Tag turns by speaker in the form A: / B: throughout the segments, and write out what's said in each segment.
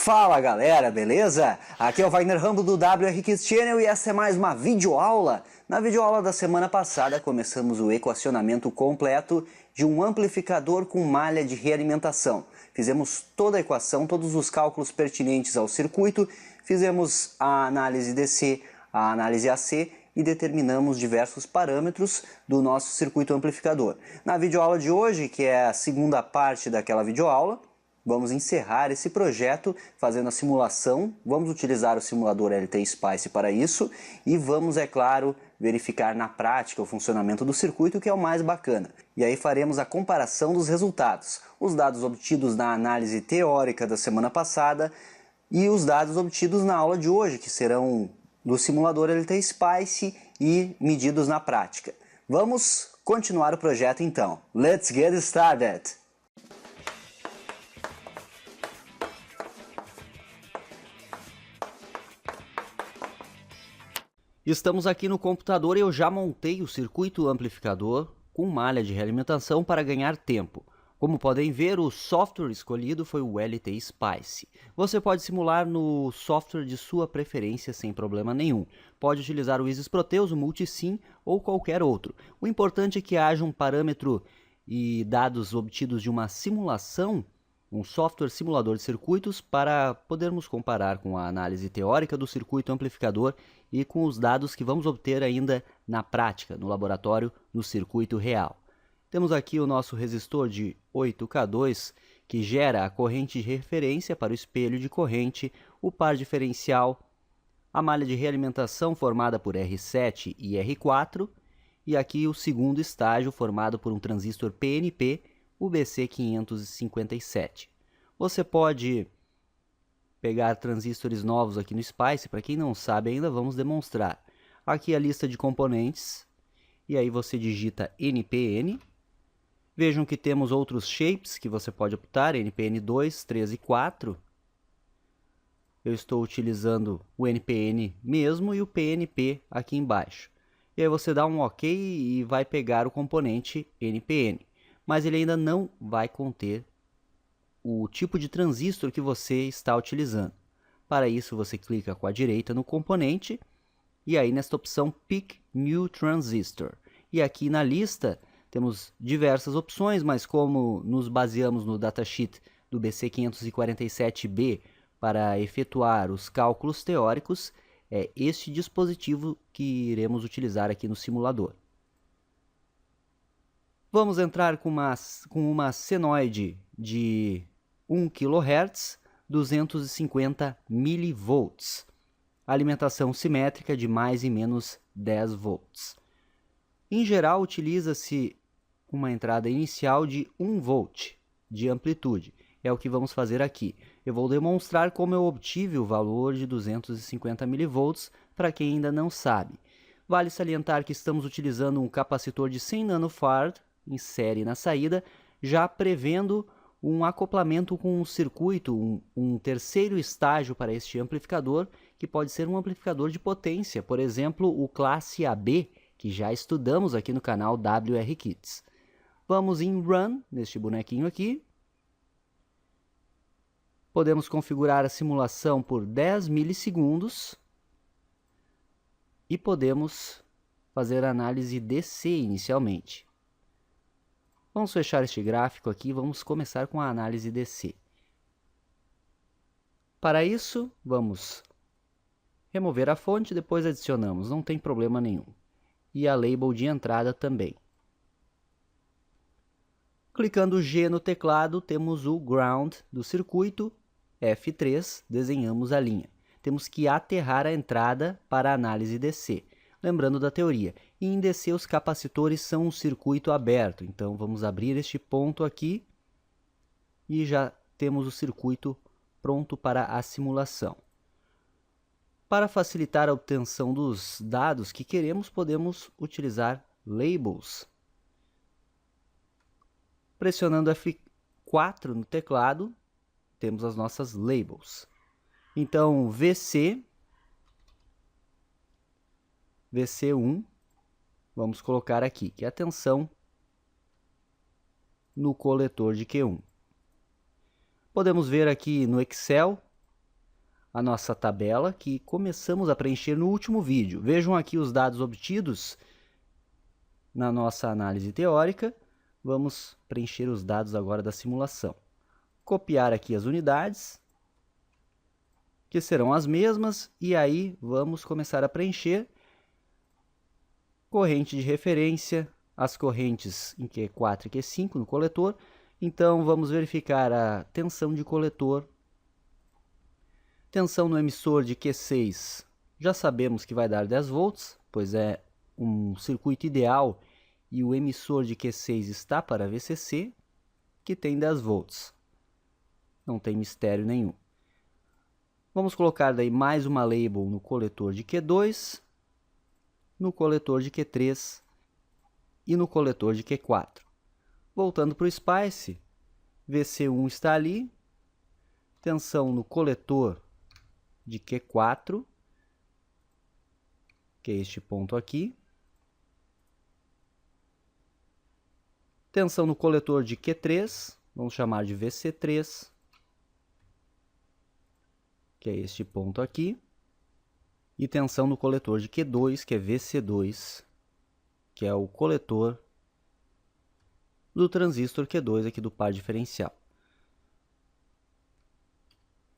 A: Fala galera, beleza? Aqui é o Wagner Rambo do WR Kids Channel e essa é mais uma videoaula. Na videoaula da semana passada começamos o equacionamento completo de um amplificador com malha de realimentação. Fizemos toda a equação, todos os cálculos pertinentes ao circuito, fizemos a análise DC, a análise AC e determinamos diversos parâmetros do nosso circuito amplificador. Na videoaula de hoje, que é a segunda parte daquela videoaula, vamos encerrar esse projeto fazendo a simulação, vamos utilizar o simulador LT Spice para isso e vamos, é claro, verificar na prática o funcionamento do circuito, que é o mais bacana. E aí faremos a comparação dos resultados, os dados obtidos na análise teórica da semana passada e os dados obtidos na aula de hoje, que serão do simulador LT Spice e medidos na prática. Vamos continuar o projeto então. Let's get started! Estamos aqui no computador e eu já montei o circuito amplificador com malha de realimentação para ganhar tempo. Como podem ver, o software escolhido foi o LT Spice. Você pode simular no software de sua preferência sem problema nenhum. Pode utilizar o Isis Proteus, o Multisim ou qualquer outro. O importante é que haja um parâmetro e dados obtidos de uma simulação, um software simulador de circuitos, para podermos comparar com a análise teórica do circuito amplificador e com os dados que vamos obter ainda na prática, no laboratório, no circuito real. Temos aqui o nosso resistor de 8K2, que gera a corrente de referência para o espelho de corrente, o par diferencial, a malha de realimentação formada por R7 e R4, e aqui o segundo estágio formado por um transistor PNP, o BC557. Você pode pegar transistores novos aqui no Spice, para quem não sabe ainda, vamos demonstrar. Aqui a lista de componentes, e aí você digita NPN. Vejam que temos outros shapes que você pode optar, NPN 2, 3 e 4. Eu estou utilizando o NPN mesmo e o PNP aqui embaixo. E aí você dá um OK e vai pegar o componente NPN. Mas ele ainda não vai conter o tipo de transistor que você está utilizando. Para isso, você clica com a direita no componente e aí nesta opção Pick New Transistor. E aqui na lista temos diversas opções, mas como nos baseamos no datasheet do BC547B para efetuar os cálculos teóricos, é este dispositivo que iremos utilizar aqui no simulador. Vamos entrar com uma senoide de 1 kHz, 250 mV. Alimentação simétrica de mais e menos 10 volts. Em geral, utiliza-se uma entrada inicial de 1 volt de amplitude. É o que vamos fazer aqui. Eu vou demonstrar como eu obtive o valor de 250 mV para quem ainda não sabe. Vale salientar que estamos utilizando um capacitor de 100 nanofarad em série na saída, já prevendo um acoplamento com um circuito, um terceiro estágio para este amplificador, que pode ser um amplificador de potência, por exemplo, o classe AB, que já estudamos aqui no canal WR Kids. Vamos em Run, neste bonequinho aqui. Podemos configurar a simulação por 10 milissegundos e podemos fazer a análise DC inicialmente. Vamos fechar este gráfico aqui e vamos começar com a análise DC. Para isso, vamos remover a fonte, depois adicionamos, não tem problema nenhum. E a label de entrada também. Clicando G no teclado, temos o ground do circuito, F3, desenhamos a linha. Temos que aterrar a entrada para a análise DC. Lembrando da teoria, e em DC os capacitores são um circuito aberto, então vamos abrir este ponto aqui e já temos o circuito pronto para a simulação. Para facilitar a obtenção dos dados que queremos, podemos utilizar labels. Pressionando F4 no teclado, temos as nossas labels. Então, VC1, vamos colocar aqui, que é a tensão no coletor de Q1. Podemos ver aqui no Excel a nossa tabela que começamos a preencher no último vídeo. Vejam aqui os dados obtidos na nossa análise teórica. Vamos preencher os dados agora da simulação. Copiar aqui as unidades, que serão as mesmas, e aí vamos começar a preencher corrente de referência, as correntes em Q4 e Q5 no coletor. Então, vamos verificar a tensão de coletor. Tensão no emissor de Q6, já sabemos que vai dar 10 volts, pois é um circuito ideal e o emissor de Q6 está para VCC, que tem 10 volts. Não tem mistério nenhum. Vamos colocar daí mais uma label no coletor de Q2, no coletor de Q3 e no coletor de Q4. Voltando para o Spice, VC1 está ali, tensão no coletor de Q4, que é este ponto aqui. Tensão no coletor de Q3, vamos chamar de VC3, que é este ponto aqui. E tensão no coletor de Q2, que é VC2, que é o coletor do transistor Q2 aqui do par diferencial.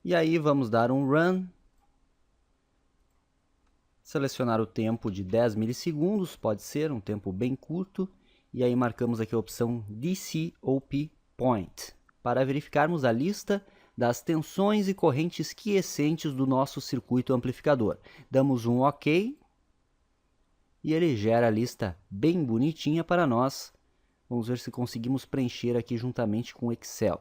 A: E aí vamos dar um run, selecionar o tempo de 10 milissegundos, pode ser um tempo bem curto, e aí marcamos aqui a opção DCOP Point, para verificarmos a lista das tensões e correntes quiescentes do nosso circuito amplificador. Damos um OK, e ele gera a lista bem bonitinha para nós. Vamos ver se conseguimos preencher aqui juntamente com o Excel.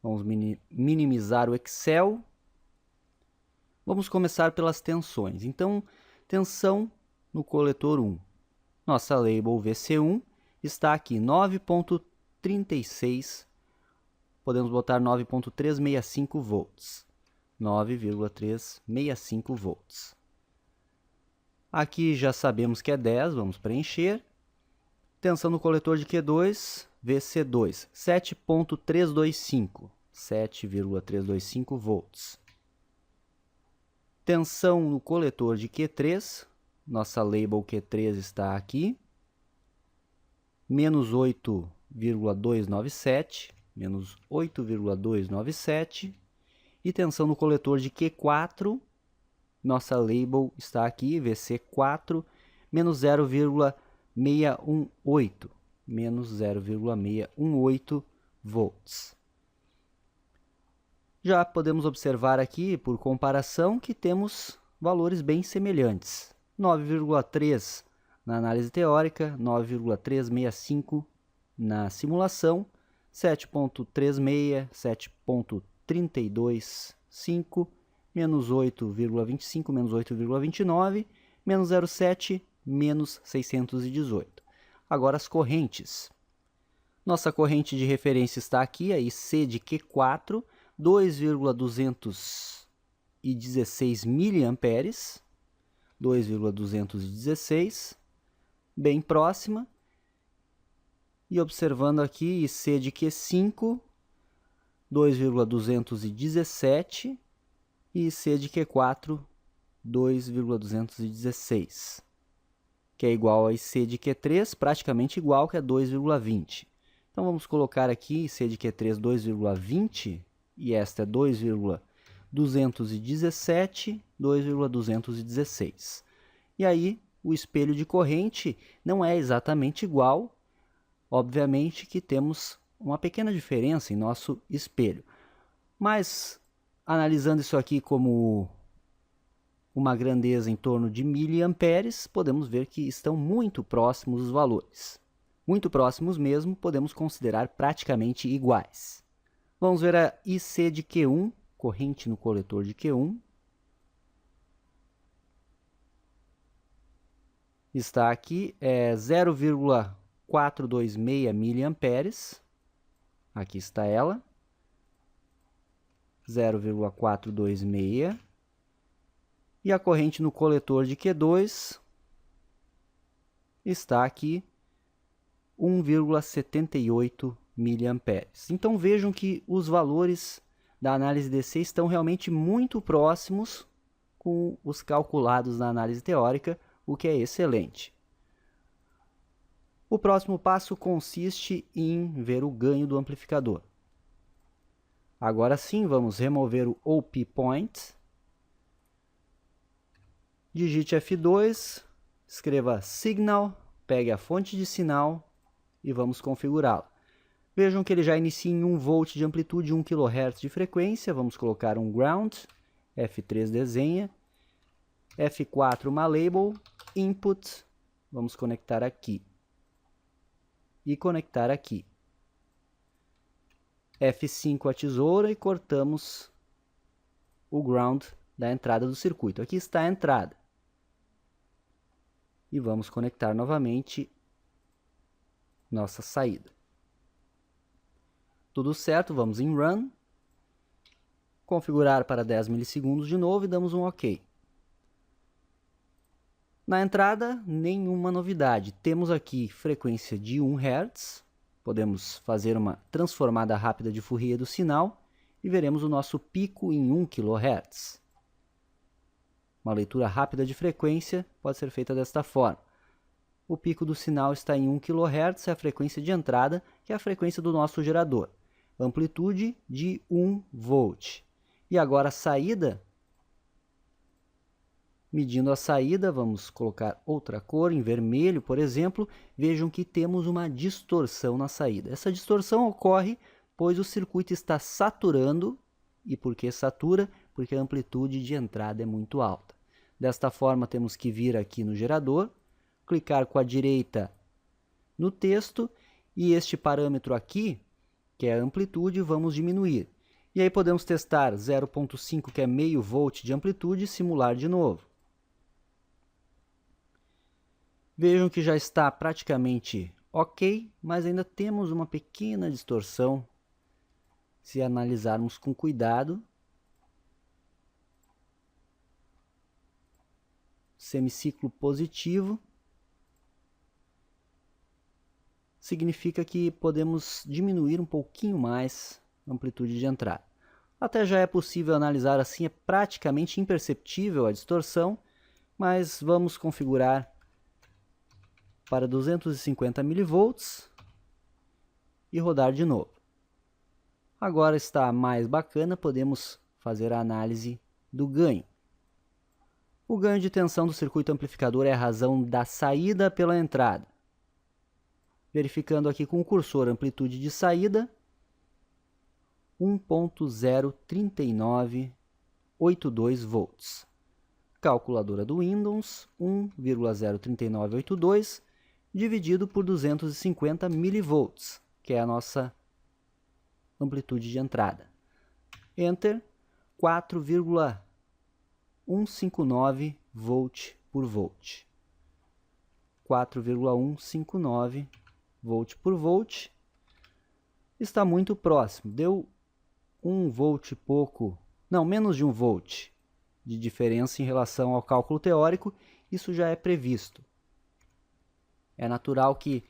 A: Vamos minimizar o Excel. Vamos começar pelas tensões. Então, tensão no coletor 1. Nossa label VC1 está aqui, 9.36. Podemos botar 9.365 volts. 9,365 volts. Aqui já sabemos que é 10, vamos preencher. Tensão no coletor de Q2, VC2, 7.325. 7,325 volts. Tensão no coletor de Q3, nossa label Q3 está aqui, menos 8,297, menos 8,297. E tensão no coletor de Q4, nossa label está aqui, VC4, menos 0,618, menos 0,618 volts. Já podemos observar aqui, por comparação, que temos valores bem semelhantes. 9,3 na análise teórica, 9,365 na simulação, 7.36, 7.325, menos 8,25, menos 8,29, menos 0,7, menos 618. Agora as correntes. Nossa corrente de referência está aqui, a IC de Q4, 2,216 miliamperes, 2,216, bem próxima. E observando aqui, IC de Q5, 2,217, e IC de Q4, 2,216, que é igual a IC de Q3, praticamente igual, que é 2,20. Então vamos colocar aqui IC de Q3 2,20, e esta é 2,217, 2,216. E aí o espelho de corrente não é exatamente igual, obviamente que temos uma pequena diferença em nosso espelho. Mas, analisando isso aqui como uma grandeza em torno de miliamperes, podemos ver que estão muito próximos os valores. Muito próximos mesmo, podemos considerar praticamente iguais. Vamos ver a IC de Q1, corrente no coletor de Q1. Está aqui, é 0,426 miliamperes. Aqui está ela. 0,426. E a corrente no coletor de Q2 está aqui, 1,78 miliamperes. Então vejam que os valores da análise DC estão realmente muito próximos com os calculados na análise teórica, o que é excelente. O próximo passo consiste em ver o ganho do amplificador. Agora sim, vamos remover o OP Point. Digite F2, escreva Signal, pegue a fonte de sinal e vamos configurá-lo. Vejam que ele já inicia em 1 volt de amplitude e 1 kHz de frequência. Vamos colocar um ground, F3 desenha, F4 uma label, input, vamos conectar aqui e conectar aqui. F5 a tesoura e cortamos o ground da entrada do circuito. Aqui está a entrada. E vamos conectar novamente nossa saída. Tudo certo, vamos em Run, configurar para 10 milissegundos de novo e damos um OK. Na entrada, nenhuma novidade. Temos aqui frequência de 1 Hz, podemos fazer uma transformada rápida de Fourier do sinal e veremos o nosso pico em 1 kHz. Uma leitura rápida de frequência pode ser feita desta forma. O pico do sinal está em 1 kHz, é a frequência de entrada, que é a frequência do nosso gerador. Amplitude de 1 volt. E agora a saída, medindo a saída, vamos colocar outra cor, em vermelho, por exemplo. Vejam que temos uma distorção na saída. Essa distorção ocorre pois o circuito está saturando. E por que satura? Porque a amplitude de entrada é muito alta. Desta forma, temos que vir aqui no gerador, clicar com a direita no texto e este parâmetro aqui, que é a amplitude, vamos diminuir. E aí podemos testar 0,5, que é meio volt de amplitude, e simular de novo. Vejam que já está praticamente ok, mas ainda temos uma pequena distorção. Se analisarmos com cuidado, semiciclo positivo significa que podemos diminuir um pouquinho mais a amplitude de entrada. Até já é possível analisar assim, é praticamente imperceptível a distorção, mas vamos configurar para 250 mV e rodar de novo. Agora está mais bacana, podemos fazer a análise do ganho. O ganho de tensão do circuito amplificador é a razão da saída pela entrada. Verificando aqui com o cursor a amplitude de saída, 1.03982 volts. Calculadora do Windows, 1,03982 dividido por 250 milivolts, que é a nossa amplitude de entrada. Enter, 4,159 volt por volt. 4,159 volt por volt. Está muito próximo. Deu 1 volt e pouco, não, menos de 1 volt de diferença em relação ao cálculo teórico. Isso já é previsto. É natural que,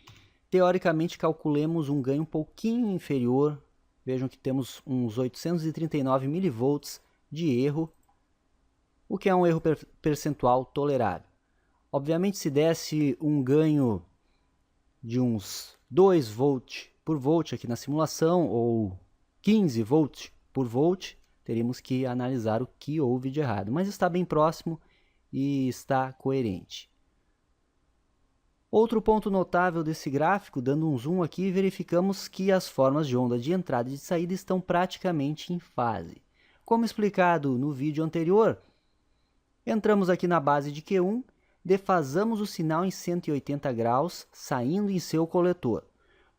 A: teoricamente, calculemos um ganho um pouquinho inferior. Vejam que temos uns 839 milivolts de erro, o que é um erro percentual tolerável. Obviamente, se desse um ganho de uns 2 volt por volt aqui na simulação, ou 15 volt por volt, teríamos que analisar o que houve de errado. Mas está bem próximo e está coerente. Outro ponto notável desse gráfico, dando um zoom aqui, verificamos que as formas de onda de entrada e de saída estão praticamente em fase. Como explicado no vídeo anterior, entramos aqui na base de Q1, defasamos o sinal em 180 graus, saindo em seu coletor.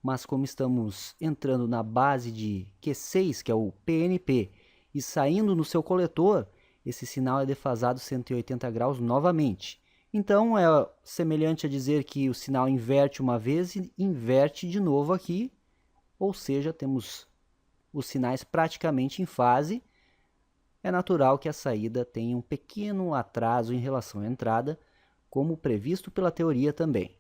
A: Mas como estamos entrando na base de Q6, que é o PNP, e saindo no seu coletor, esse sinal é defasado 180 graus novamente. Então, é semelhante a dizer que o sinal inverte uma vez e inverte de novo aqui, ou seja, temos os sinais praticamente em fase. É natural que a saída tenha um pequeno atraso em relação à entrada, como previsto pela teoria também.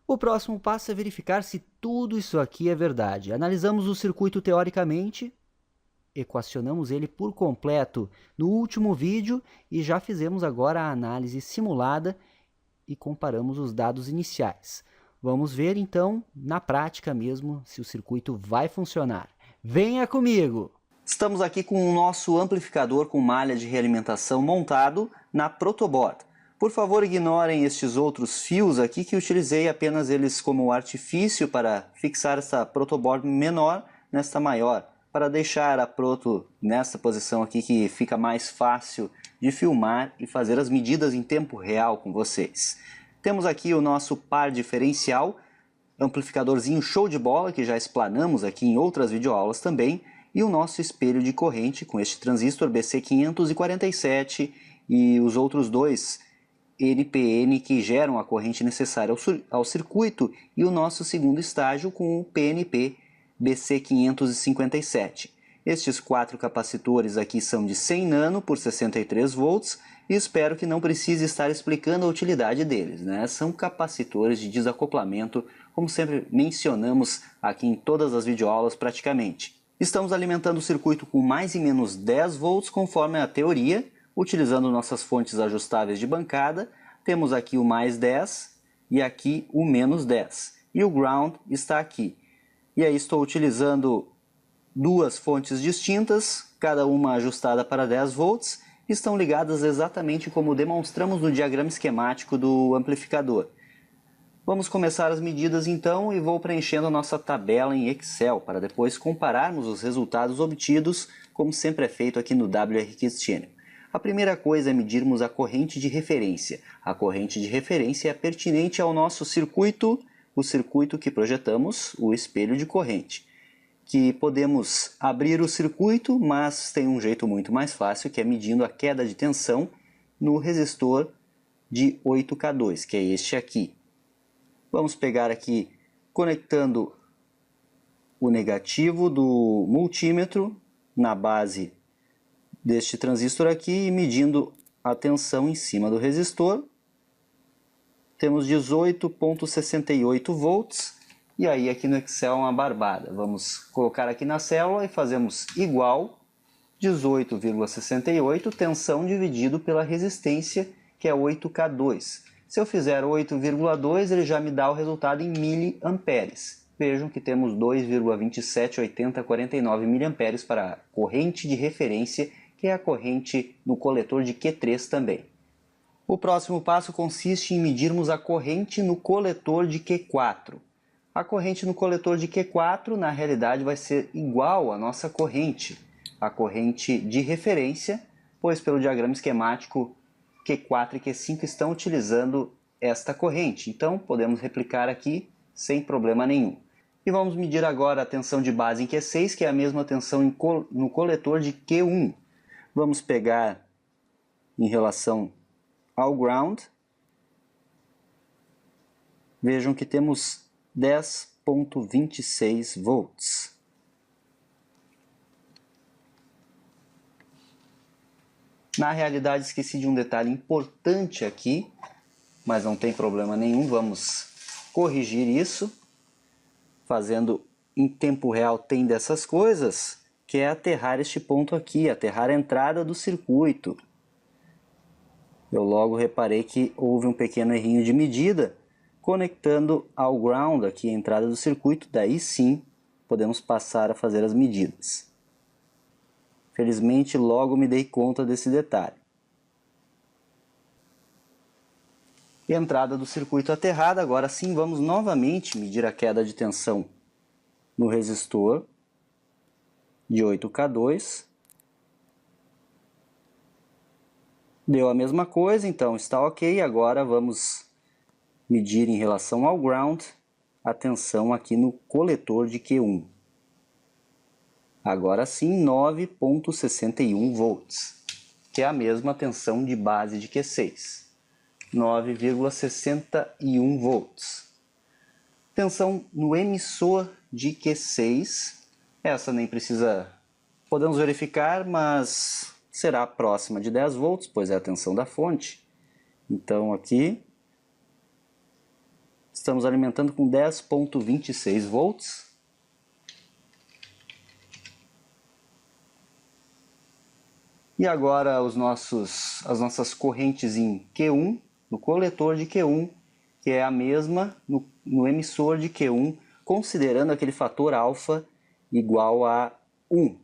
A: O próximo passo é verificar se tudo isso aqui é verdade. Analisamos o circuito teoricamente, equacionamos ele por completo no último vídeo e já fizemos agora a análise simulada e comparamos os dados iniciais. Vamos ver então, na prática mesmo, se o circuito vai funcionar. Venha comigo! Estamos aqui com o nosso amplificador com malha de realimentação montado na protoboard. Por favor, ignorem estes outros fios aqui que utilizei apenas eles como artifício para fixar essa protoboard menor nesta maior, para deixar a proto nessa posição aqui que fica mais fácil de filmar e fazer as medidas em tempo real com vocês. Temos aqui o nosso par diferencial, amplificadorzinho show de bola, que já explanamos aqui em outras videoaulas também, e o nosso espelho de corrente com este transistor BC547 e os outros dois NPN que geram a corrente necessária ao circuito e o nosso segundo estágio com o PNP BC557. Estes 4 capacitores aqui são de 100 nano por 63 volts e espero que não precise estar explicando a utilidade deles, né? São capacitores de desacoplamento, como sempre mencionamos aqui em todas as videoaulas praticamente. Estamos alimentando o circuito com mais e menos 10 volts conforme a teoria, utilizando nossas fontes ajustáveis de bancada. Temos aqui o mais 10 e aqui o menos 10. E o ground está aqui. E aí estou utilizando duas fontes distintas, cada uma ajustada para 10 volts, estão ligadas exatamente como demonstramos no diagrama esquemático do amplificador. Vamos começar as medidas então e vou preenchendo a nossa tabela em Excel para depois compararmos os resultados obtidos, como sempre é feito aqui no WRX Channel. A primeira coisa é medirmos a corrente de referência. A corrente de referência é pertinente ao nosso circuito, o circuito que projetamos, o espelho de corrente. Que podemos abrir o circuito, mas tem um jeito muito mais fácil, que é medindo a queda de tensão no resistor de 8K2, que é este aqui. Vamos pegar aqui, conectando o negativo do multímetro na base deste transistor aqui e medindo a tensão em cima do resistor. Temos 18,68 volts. E aí aqui no Excel é uma barbada. Vamos colocar aqui na célula e fazemos igual 18,68 tensão dividido pela resistência, que é 8K2. Se eu fizer 8,2, ele já me dá o resultado em miliamperes. Vejam que temos 2,278049 miliamperes para a corrente de referência, que é a corrente no coletor de Q3 também. O próximo passo consiste em medirmos a corrente no coletor de Q4. A corrente no coletor de Q4, na realidade, vai ser igual à nossa corrente, a corrente de referência, pois pelo diagrama esquemático, Q4 e Q5 estão utilizando esta corrente. Então, podemos replicar aqui sem problema nenhum. E vamos medir agora a tensão de base em Q6, que é a mesma tensão no coletor de Q1. Vamos pegar em relação ao ground. Vejam que temos 10,26 volts. Na realidade, esqueci de um detalhe importante aqui, mas não tem problema nenhum. Vamos corrigir isso, fazendo em tempo real tem dessas coisas, que é aterrar este ponto aqui, aterrar a entrada do circuito. Eu logo reparei que houve um pequeno errinho de medida, conectando ao ground aqui a entrada do circuito, daí sim podemos passar a fazer as medidas. Felizmente logo me dei conta desse detalhe. E a entrada do circuito aterrada, agora sim vamos novamente medir a queda de tensão no resistor de 8K2. Deu a mesma coisa, então está ok. Agora vamos medir em relação ao ground a tensão aqui no coletor de Q1. Agora sim 9,61 volts, que é a mesma tensão de base de Q6. 9,61 volts. Tensão no emissor de Q6, essa nem precisa, podemos verificar, mas será próxima de 10 volts, pois é a tensão da fonte. Então aqui estamos alimentando com 10,26 volts. E agora as nossas correntes em Q1, no coletor de Q1, que é a mesma no emissor de Q1, considerando aquele fator alfa igual a 1.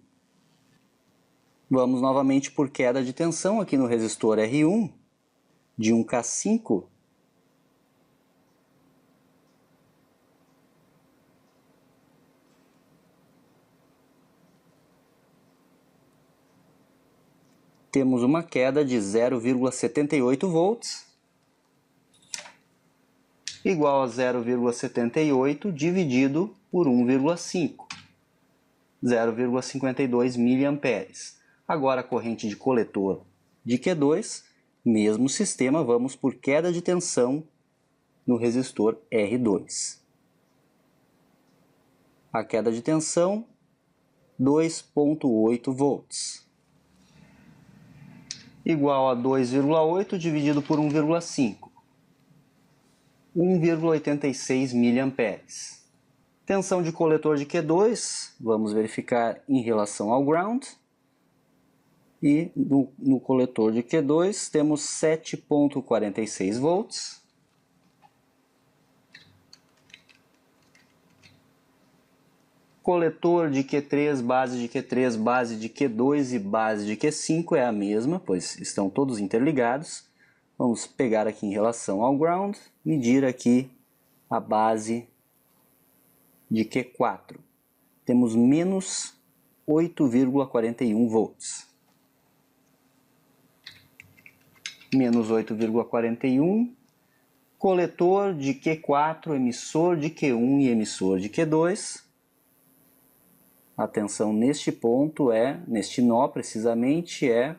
A: Vamos novamente por queda de tensão aqui no resistor R1, de 1K5. Temos uma queda de 0,78 volts, igual a 0,78 dividido por 1,5, 0,52 mA. Agora a corrente de coletor de Q2, mesmo sistema, vamos por queda de tensão no resistor R2. A queda de tensão, 2,8 volts. Igual a 2,8 dividido por 1,5, 1,86 mA. Tensão de coletor de Q2, vamos verificar em relação ao ground. E no coletor de Q2 temos 7,46 volts. Coletor de Q3, base de Q3, base de Q2 e base de Q5 é a mesma, pois estão todos interligados. Vamos pegar aqui em relação ao ground, medir aqui a base de Q4. Temos menos 8,41 volts. Menos 8,41. Coletor de Q4, emissor de Q1 e emissor de Q2. A tensão neste ponto neste nó precisamente é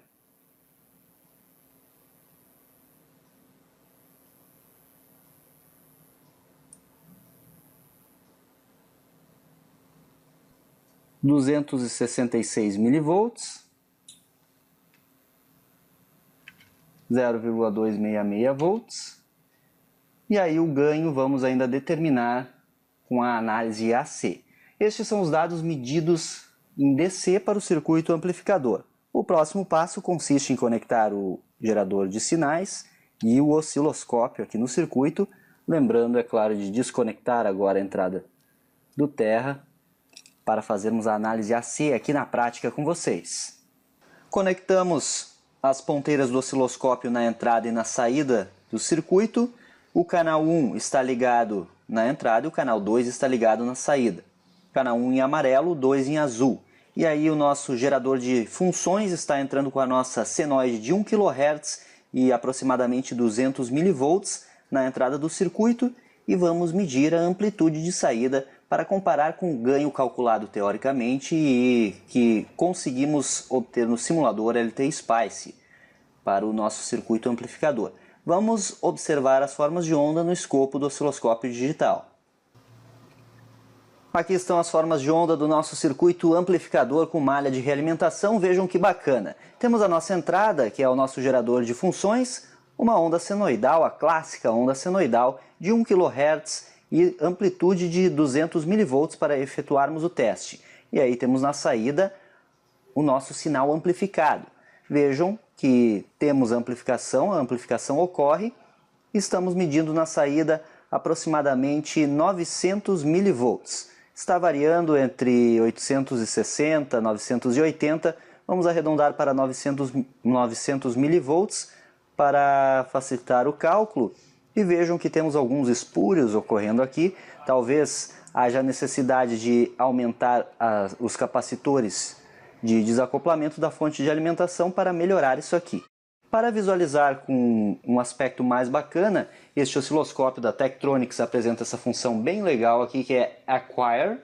A: 266 milivolts, 0,266 volts. E aí o ganho vamos ainda determinar com a análise AC. Estes são os dados medidos em DC para o circuito amplificador. O próximo passo consiste em conectar o gerador de sinais e o osciloscópio aqui no circuito, lembrando, é claro, de desconectar agora a entrada do Terra para fazermos a análise AC aqui na prática com vocês. Conectamos as ponteiras do osciloscópio na entrada e na saída do circuito. O canal 1 está ligado na entrada e o canal 2 está ligado na saída. Canal 1 em amarelo, 2 em azul. E aí o nosso gerador de funções está entrando com a nossa senoide de 1 kHz e aproximadamente 200 mV na entrada do circuito e vamos medir a amplitude de saída para comparar com o ganho calculado teoricamente e que conseguimos obter no simulador LT-Spice para o nosso circuito amplificador. Vamos observar as formas de onda no escopo do osciloscópio digital. Aqui estão as formas de onda do nosso circuito amplificador com malha de realimentação. Vejam que bacana. Temos a nossa entrada, que é o nosso gerador de funções, uma onda senoidal, a clássica onda senoidal de 1 kHz e amplitude de 200 mV para efetuarmos o teste. E aí temos na saída o nosso sinal amplificado. Vejam que temos a amplificação ocorre. Estamos medindo na saída aproximadamente 900 mV. Está variando entre 860 e 980, vamos arredondar para 900 mV para facilitar o cálculo. E vejam que temos alguns espúrios ocorrendo aqui, talvez haja necessidade de aumentar os capacitores de desacoplamento da fonte de alimentação para melhorar isso aqui. Para visualizar com um aspecto mais bacana, este osciloscópio da Tektronix apresenta essa função bem legal aqui, que é Acquire.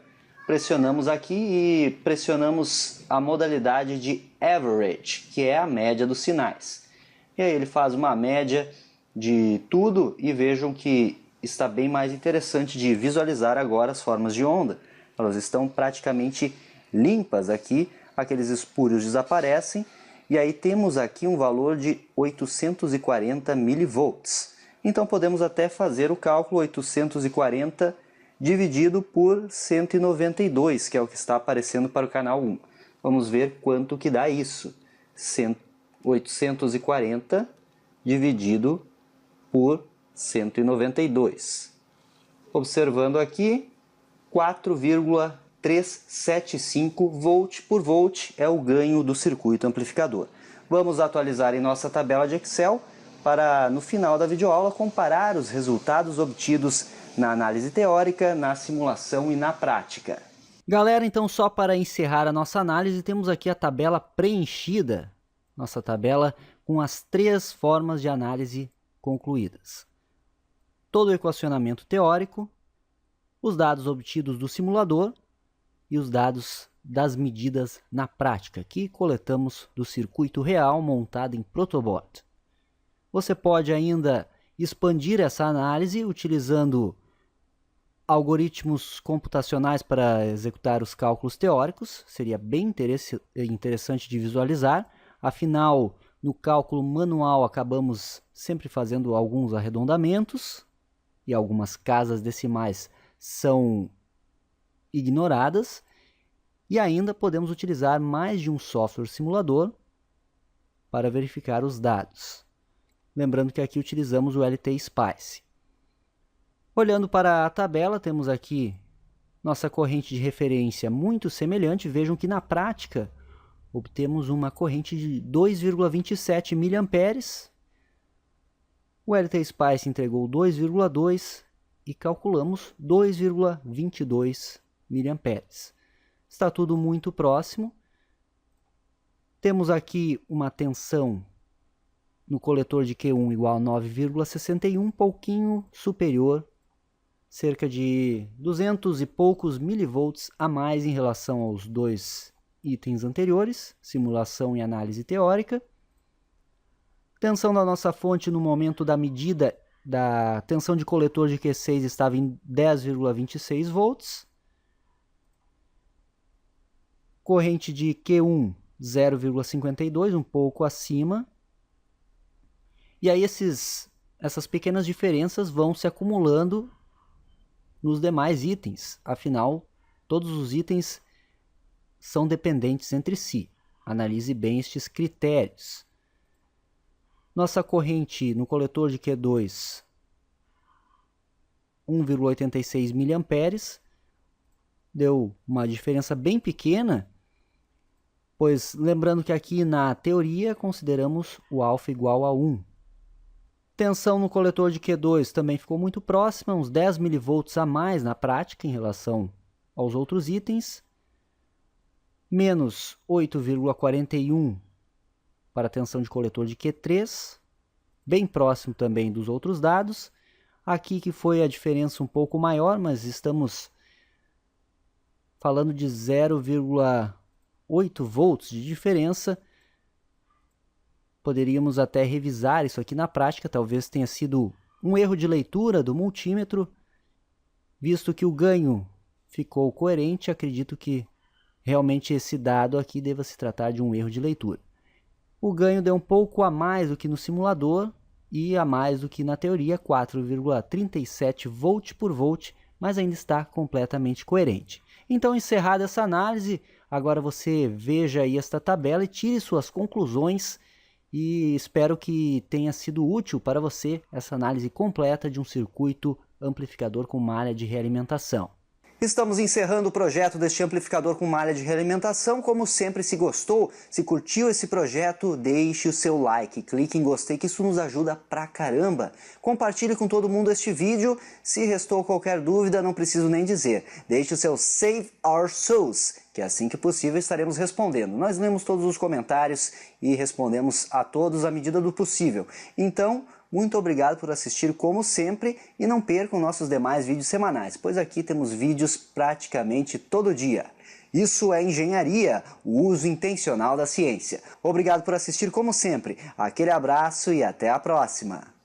A: Pressionamos aqui e pressionamos a modalidade de Average, que é a média dos sinais. E aí ele faz uma média de tudo e vejam que está bem mais interessante de visualizar agora as formas de onda. Elas estão praticamente limpas aqui, aqueles espúrios desaparecem. E aí temos aqui um valor de 840 mV. Então podemos até fazer o cálculo 840 dividido por 192, que é o que está aparecendo para o canal 1. Vamos ver quanto que dá isso. 840 dividido por 192. Observando aqui, 4,375 volt por volt é o ganho do circuito amplificador. Vamos atualizar em nossa tabela de Excel para, no final da videoaula, comparar os resultados obtidos na análise teórica, na simulação e na prática. Galera, então só para encerrar a nossa análise, temos aqui a tabela preenchida, nossa tabela com as 3 formas de análise concluídas. Todo o equacionamento teórico, os dados obtidos do simulador e os dados das medidas na prática, que coletamos do circuito real montado em protoboard. Você pode ainda expandir essa análise utilizando algoritmos computacionais para executar os cálculos teóricos, seria bem interessante de visualizar, afinal, no cálculo manual acabamos sempre fazendo alguns arredondamentos e algumas casas decimais são ignoradas, e ainda podemos utilizar mais de um software simulador para verificar os dados. Lembrando que aqui utilizamos o LT-Spice. Olhando para a tabela, temos aqui nossa corrente de referência muito semelhante. Vejam que na prática obtemos uma corrente de 2,27 mA. O LT-Spice entregou 2,2 e calculamos 2,22 mA. Está tudo muito próximo. Temos aqui uma tensão no coletor de Q1 igual a 9,61, um pouquinho superior, cerca de 200 e poucos milivolts a mais em relação aos 2 itens anteriores, simulação e análise teórica. Tensão da nossa fonte no momento da medida da tensão de coletor de Q6 estava em 10,26 volts. Corrente de Q1 0,52, um pouco acima. E aí essas pequenas diferenças vão se acumulando nos demais itens. Afinal, todos os itens são dependentes entre si. Analise bem estes critérios. Nossa corrente no coletor de Q2, 1,86 mA, deu uma diferença bem pequena, pois lembrando que aqui na teoria consideramos o alfa igual a 1. Tensão no coletor de Q2 também ficou muito próxima, uns 10 mV a mais na prática em relação aos outros itens. Menos 8,41 para a tensão de coletor de Q3, bem próximo também dos outros dados. Aqui que foi a diferença um pouco maior, mas estamos falando de 0,8 volts de diferença. Poderíamos até revisar isso aqui na prática, talvez tenha sido um erro de leitura do multímetro. Visto que o ganho ficou coerente, acredito que realmente esse dado aqui deva se tratar de um erro de leitura. O ganho deu um pouco a mais do que no simulador e a mais do que na teoria, 4,37 volt por volt, mas ainda está completamente coerente. Então, encerrada essa análise, agora você veja aí esta tabela e tire suas conclusões, e espero que tenha sido útil para você essa análise completa de um circuito amplificador com malha de realimentação. Estamos encerrando o projeto deste amplificador com malha de realimentação. Como sempre, se gostou, se curtiu esse projeto, deixe o seu like, clique em gostei, que isso nos ajuda pra caramba. Compartilhe com todo mundo este vídeo. Se restou qualquer dúvida, não preciso nem dizer. Deixe o seu Save Our Souls, que assim que possível estaremos respondendo. Nós lemos todos os comentários e respondemos a todos à medida do possível. Então, muito obrigado por assistir como sempre e não percam nossos demais vídeos semanais, pois aqui temos vídeos praticamente todo dia. Isso é engenharia, o uso intencional da ciência. Obrigado por assistir como sempre, aquele abraço e até a próxima!